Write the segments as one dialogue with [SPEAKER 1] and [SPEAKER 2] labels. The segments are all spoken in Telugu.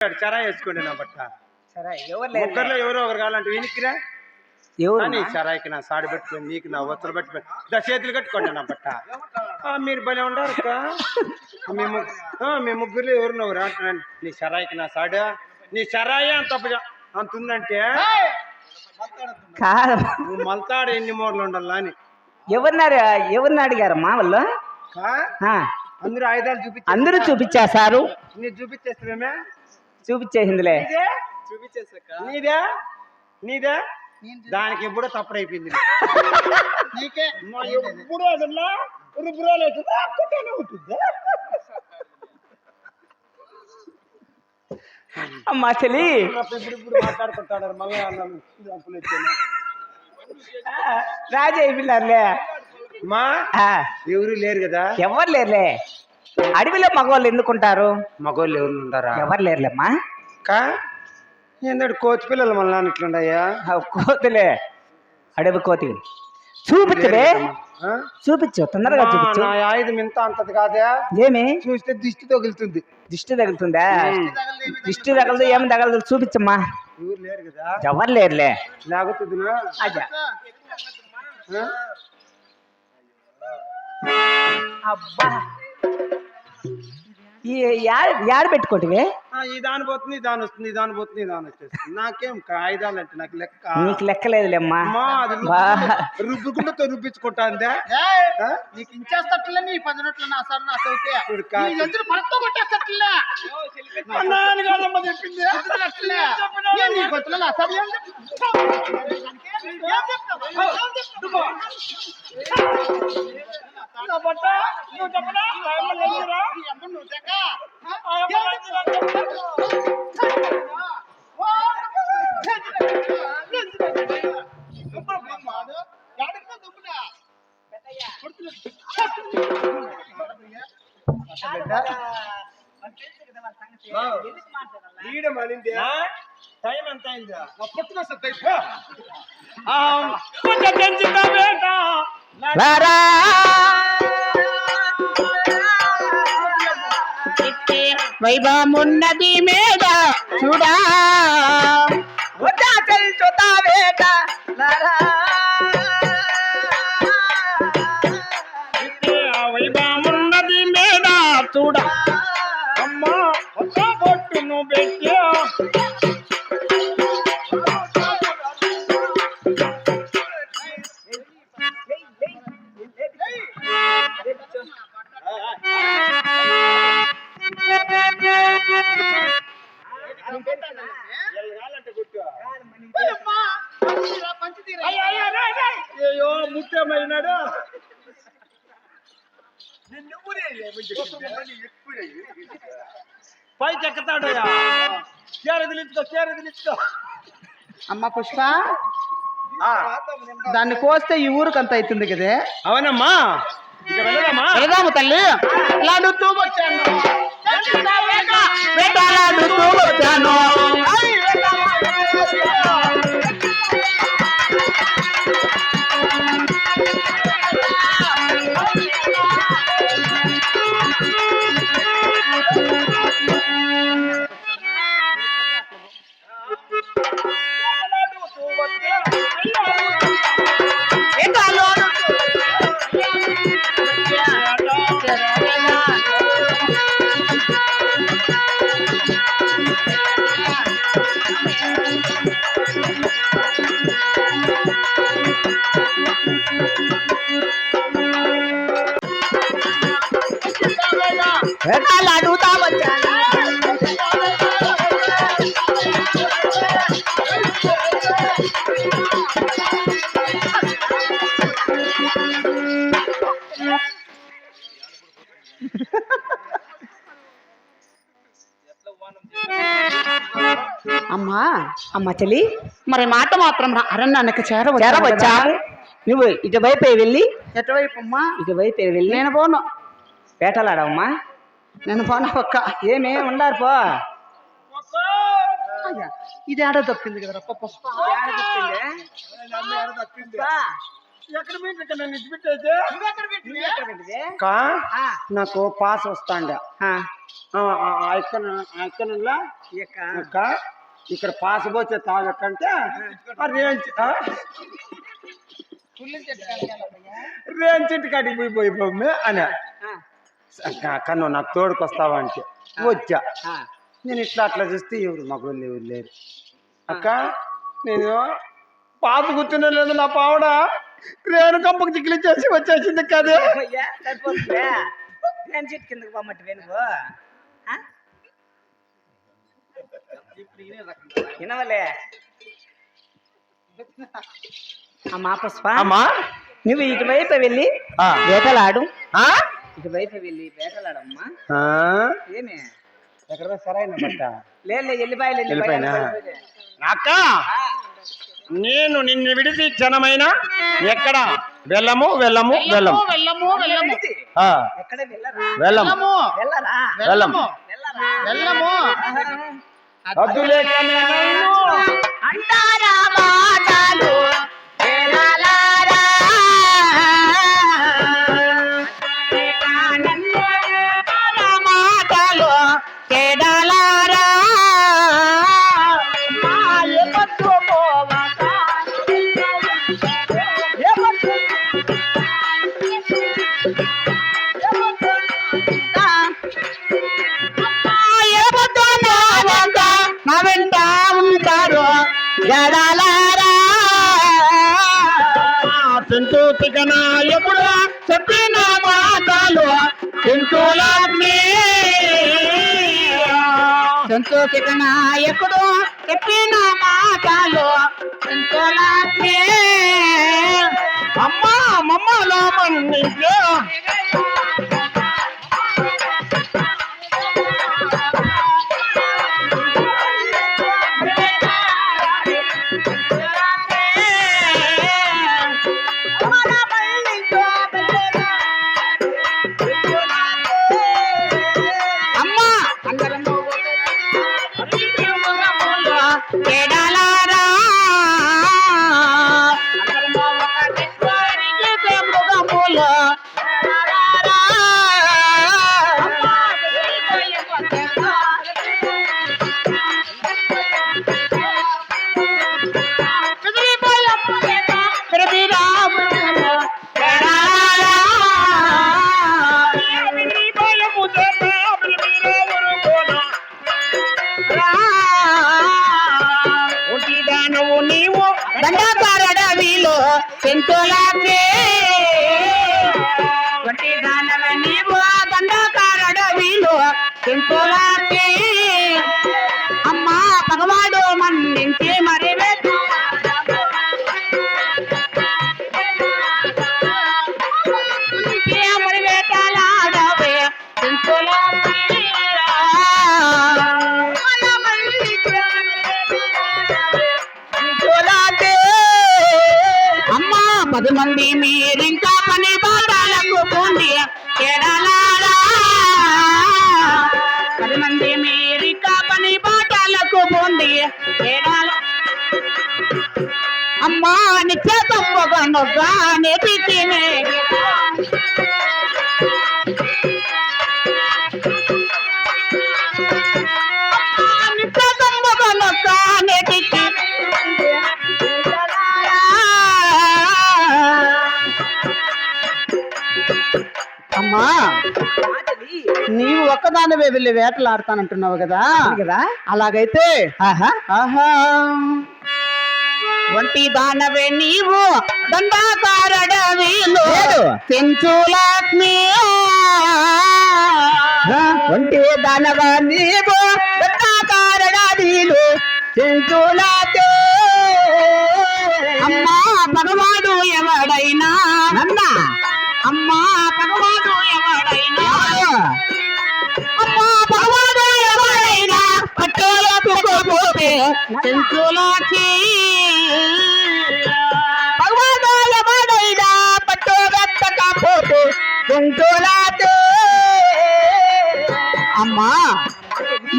[SPEAKER 1] చరా వేసుకోండి నా బట్ట
[SPEAKER 2] సరే ఎవరు
[SPEAKER 1] ముగ్గురులో ఎవరో ఒకరు కావాలంటే వీనికిరా నీ చరాయికి నా సాడి పెట్టుకొని నీకు నా ఒత్తులు పెట్టుకొని చేతులు కట్టుకోండి నా బట్ట మీరు భలే ఉండారు మీ ముగ్గురులో ఎవరున్నవరు అంటున్నాను నీ చరాయికి నా సాడు నీ చరాయి అంత ఉందంటే నువ్వు మల్తాడు ఎన్ని మూడలు ఉండాలా అని
[SPEAKER 2] ఎవరిని అడిగారమ్మా వాళ్ళు
[SPEAKER 1] అందరూ ఆయుధాలు
[SPEAKER 2] అందరూ చూపించేశారు
[SPEAKER 1] నీ చూపించేస్తామేమే
[SPEAKER 2] చూపించేసిందిలే
[SPEAKER 1] నీదే నీదే దానికి ఎప్పుడో తప్పుడైపోయింది నీకే ఎప్పుడు అదన్నా రుబ్బురాలు ఉంటుంది
[SPEAKER 2] అమ్మా చెల్లి
[SPEAKER 1] ఇప్పుడు మాట్లాడుకుంటాడు మళ్ళీ
[SPEAKER 2] రాజు అయిపోయినారులే
[SPEAKER 1] మా ఎవరు లేరు కదా
[SPEAKER 2] ఎవరు లేరులే అడవిలో మగవాళ్ళు ఎందుకుంటారు
[SPEAKER 1] మగవాళ్ళు ఎవరు ఉంటారా
[SPEAKER 2] ఎవరు లేరులేమ్మా
[SPEAKER 1] ఏంటంటే కోతి పిల్లలు మళ్ళీ ఇట్లుండయా
[SPEAKER 2] కోతులే అడవి కోతి చూపించలే చూపించు తొందరగా చూపించు
[SPEAKER 1] ఆయుధం ఇంత అంతది కాదే
[SPEAKER 2] ఏమి
[SPEAKER 1] చూస్తే దిష్టి తగులుతుంది
[SPEAKER 2] దిష్టి తగులుతుందా దిష్టి తగలదు ఏమి తగలదు చూపించమ్మా
[SPEAKER 1] ఎవరు లేరు కదా
[SPEAKER 2] ఎవరు లేరులే
[SPEAKER 1] లేకపోతుందినా
[SPEAKER 2] అజా అబ్బా యాడ పెట్టుకోటివే
[SPEAKER 1] ఈ దాని పోతుంది దాని వస్తుంది దాని పోతుంది దాని వచ్చేస్తుంది నాకేం ఆయుధాలు అంటే నాకు లెక్క
[SPEAKER 2] నీకు లెక్కలేదులేమ్మా
[SPEAKER 1] రుబ్బుకుంటూ రుబ్బించుకుంటా అందే
[SPEAKER 3] నీకు ఇంచేస్తట్లే నీ పదినట్లు నా సార్ నా సౌతే పరతో కొట్టేస్తట్లే
[SPEAKER 1] చెప్పింది
[SPEAKER 3] నీ గొంతులో నా సార్
[SPEAKER 1] టైం ఎంత అయిందా
[SPEAKER 2] వైభవమున్నది మీద చూడా తెలుసుతా వేట వైభవమున్నది మీద చూడా
[SPEAKER 1] అమ్మా పొట్టును పెట్టి అయ్యో ముఖ్యమైనాడు పైకి ఎక్కుతాడయ్యా చేరదిలించుకో
[SPEAKER 3] అమ్మ పుష్ప దాన్ని కోస్తే ఈ ఊరికి అంత అవుతుంది కదే
[SPEAKER 1] అవునమ్మా ఇక
[SPEAKER 3] వెళదాము తల్లి లాడుతూ వచ్చాను
[SPEAKER 2] అడుగుతా వచ్చాను
[SPEAKER 3] అమ్మా
[SPEAKER 2] అమ్మ చెల్లి
[SPEAKER 3] మరి మాట మాత్రం అరణ్యానికి చేరవచ్చా
[SPEAKER 2] నువ్వు ఇటువైపు వెళ్ళి
[SPEAKER 3] ఎటువైపు అమ్మా
[SPEAKER 2] ఇటువైపు వెళ్ళి
[SPEAKER 3] నేను పోను
[SPEAKER 2] వేటలాడమ్మా
[SPEAKER 3] నేను పోను ఒక్క
[SPEAKER 2] ఏమే ఉండారు పో
[SPEAKER 3] ఇది ఆడ తప్పింది కదా పుష్ప
[SPEAKER 1] ఎక్కడ పెట్టిన నన్ను ఇచ్చిపెట్టేది
[SPEAKER 3] నువ్వెక్కడ పెట్టివే?
[SPEAKER 1] కా నాకు పాస్ వస్తాండ ఎక్కనులా ఇక్కడ పాస్ పోతే తాగకంటే రేంజ్ చెట్టు కాడికి పోయి అని కన్ను నాకు తోడుకొస్తావా అంటే వచ్చా. నేను ఇట్లా అట్లా చూస్తే ఎవరు మగవాళ్ళు ఎవరు లేరు. అక్క నేను పాత కూర్చునే లేదు, నా పావడ రేణు కంపకు చిక్కిలిచ్చేసి వచ్చేసింది కదే.
[SPEAKER 2] చెట్టు కిందకి పోమట్టు వెనుకో వినవలే అమ్మా పుష్ప.
[SPEAKER 1] అమ్మా
[SPEAKER 2] నువ్వు ఇటువైపు వెళ్ళి వేటలాడు. ఇటువైపు వెళ్ళి వేటలాడమ్మా. ఏమే
[SPEAKER 1] ఎక్కడ సరైన బట్ట
[SPEAKER 2] లేదు వెళ్ళిపోయలే
[SPEAKER 1] వెళ్ళిపోయినా అక్క. నేను నిన్ను విడిచి జనమైన ఎక్కడ వెళ్ళము వెళ్ళము వెళ్ళము
[SPEAKER 3] వెళ్ళము వెళ్ళము
[SPEAKER 2] ఎక్కడ వెళ్ళరా
[SPEAKER 1] వెళ్ళము
[SPEAKER 2] వెళ్ళరా
[SPEAKER 1] వెళ్ళము
[SPEAKER 3] వెళ్ళము
[SPEAKER 1] అద్దులేక
[SPEAKER 2] అంటారా మాటలు వేలాలారా. అంటారా మాటలు కేడాలారా. మాయపత్తు పోవక మా వెంట ఉంటారు జడాలారా.
[SPEAKER 1] సంతోషిక నాయకుడు చెప్పిన మాటలు
[SPEAKER 2] సంతోషిక నాయకుడు చెప్పిన మాటలు సంతోలాత్మే.
[SPEAKER 1] అమ్మా మమ్మలో మన్నించు
[SPEAKER 2] అమ్మా అందరము కేడాలారా. అందరము ఒకటేసారికి మృగములు కేడాలారా. నీవు దండకారడవిలో పెంచులాకే. వంటి దానవ నీవు దండకారడవిలో పెంచులాకే. అమ్మా పగవాడు మన్నించి మరి మరి వేటలాడవే పెంచులాకే. అమ్మా 10 మంది మీరింకా పని బాటలకు పోండి కేడాలారా. 10 మంది మీరింకా పని బాటలకు పోండి కేడాల. అమ్మా నిత్య తప్పగా నెపితినే నిత్య తప్పగా నెపితి.
[SPEAKER 3] అమ్మా నీవు ఒక్కదానివే వెళ్ళి వేటలాడతానంటున్నావు కదా
[SPEAKER 2] కదా.
[SPEAKER 3] అలాగైతే
[SPEAKER 2] ఆహా
[SPEAKER 3] ఆహా
[SPEAKER 2] వంటి దానవే నీవు దండాకారడవిలో పెంచులాత్మీ. వంటి దానవ నీవు దండాకారడవిలో పెంచులాతే. అమ్మా పగవాడు ఎవడైనా నన్నా. అమ్మా పగవాడు ఎవడైనా. అమ్మా పగవాడు ఎవడైనా పట్టోలకు పోతే పెంచులాచి. పగవాడు ఎవడైనా పట్టోకపోతే పెంచులాతే.
[SPEAKER 3] అమ్మా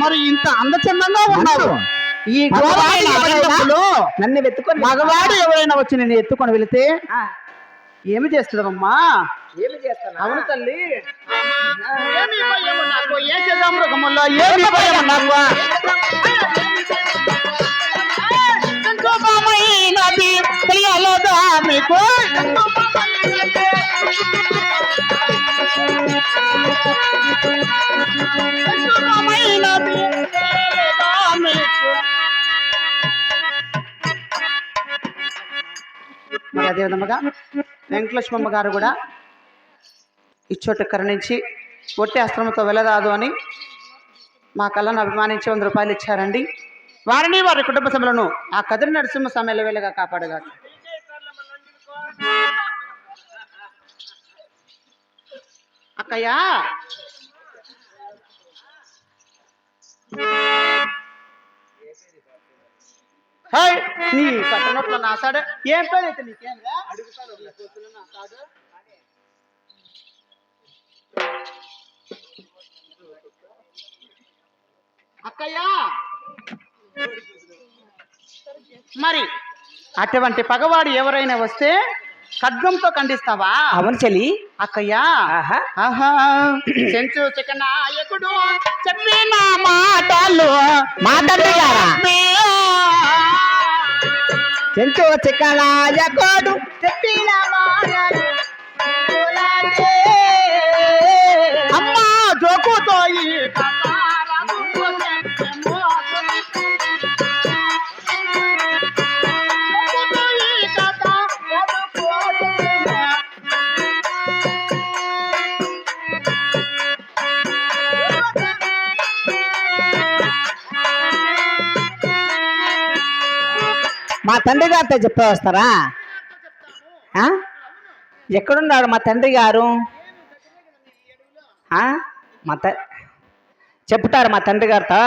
[SPEAKER 3] మరి ఇంత అందచందంగా ఉన్నావు, ఈ ఘోరమైన అరణ్యములో
[SPEAKER 2] నన్ను వెతుకొని
[SPEAKER 3] మగవాడు ఎవరైనా వచ్చి నేను ఎత్తుకొని వెళితే ఏమి చేస్తున్నావమ్మా?
[SPEAKER 2] ఏమి చేస్తానా?
[SPEAKER 3] అవును తల్లి. ఏమి భయము నాకు, ఏ చేద్దాం మృగములో, ఏమి భయము నాకు.
[SPEAKER 2] శుభమైనది తెలియలేదా మీకు? శుభమైనది తెలియలేదా మీకు?
[SPEAKER 3] మరి అదే విధముగా వెంకటలక్ష్మమ్మ గారు కూడా ఇచ్చోటి కరుణించి ఒట్టి అస్త్రంతో వెళ్ళరాదు అని మా కళ్ళను అభిమానించి 100 రూపాయలు ఇచ్చారండి. వారిని వారి కుటుంబ సభ్యులను ఆ కదిరి నరసింహ స్వామి ఎల్లవేళగా కాపాడుగా. అక్కయ్యా, హాయ్, నీ పట్టణంలో నాసాడు ఏం పేరు అయితే నీకేంగా నాసాడు. అక్కయ్యా, మరి అటువంటి పగవాడు ఎవరైనా వస్తే ఖడ్గంతో ఖండిస్తావా?
[SPEAKER 2] అవును చెల్లి.
[SPEAKER 3] అక్కయ్యా, ఆహా చెంచు చికనాయకుడు
[SPEAKER 2] చెప్పిన మాటలు మాట్లాడారా? చెంచు చిక్కనాయకుడు
[SPEAKER 3] చెప్పిన మాటలు అమ్మా జోకుతో ఈ కథ రఘువు చెప్పెను. జోకుతో ఈ కథ రఘువు చెప్పెను.
[SPEAKER 2] మా తండ్రి గారితో చెప్పే వస్తారా? ఎక్కడున్నాడు మా తండ్రి గారు? చెప్తారు మా తండ్రి గారితో.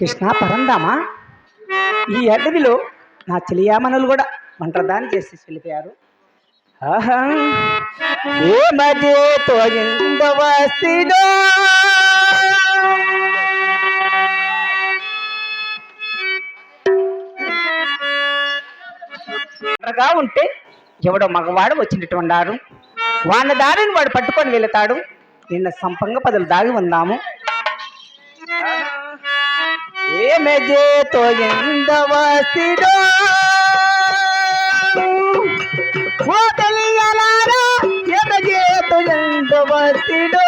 [SPEAKER 2] కృష్ణ పరందామా, ఈ అడవిలో నా చెలియామనులు కూడా మంత్రదానం చేసి వెళ్ళిపోయారు. ఏ మధ్యతో వస్తిలో ఉంటే ఎవడో మగవాడు వచ్చినట్టున్నారు. వాడిన దారిని వాడు పట్టుకొని వెళతాడు. నిన్న సంపంగ పదులు దాగి ఉందాము. ఏ మెజేతో ఎందవస్తిలో ఓ తెలియలారా, ఏ మెజేతో ఎందవస్తిలో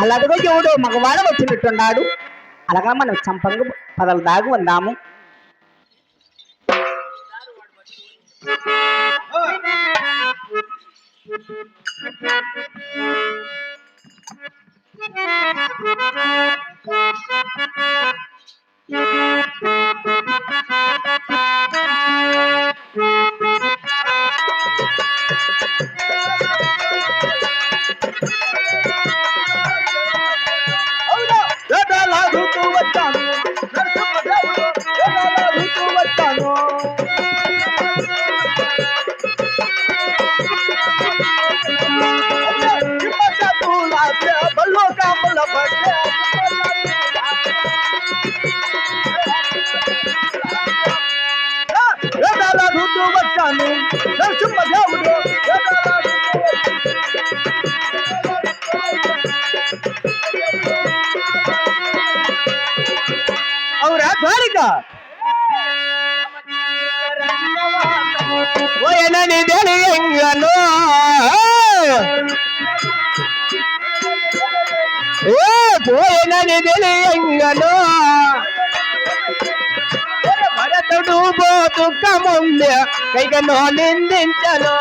[SPEAKER 2] అలాగో ఎవడు మగవాడు వచ్చినట్టున్నాడు. అలాగా మనం చంపంగా పదలు దాగి ఉందాము.
[SPEAKER 1] పట్టే బల్లో కాపుల పట్టే వేదాల రుద్దు వచ్చాను నరసింహదేవుడు అవురా ద్వారిక పోయనని తెలియంగను పోయనని తెలియంగను భరతుడు బోతుక ముందే కైకను నిందించను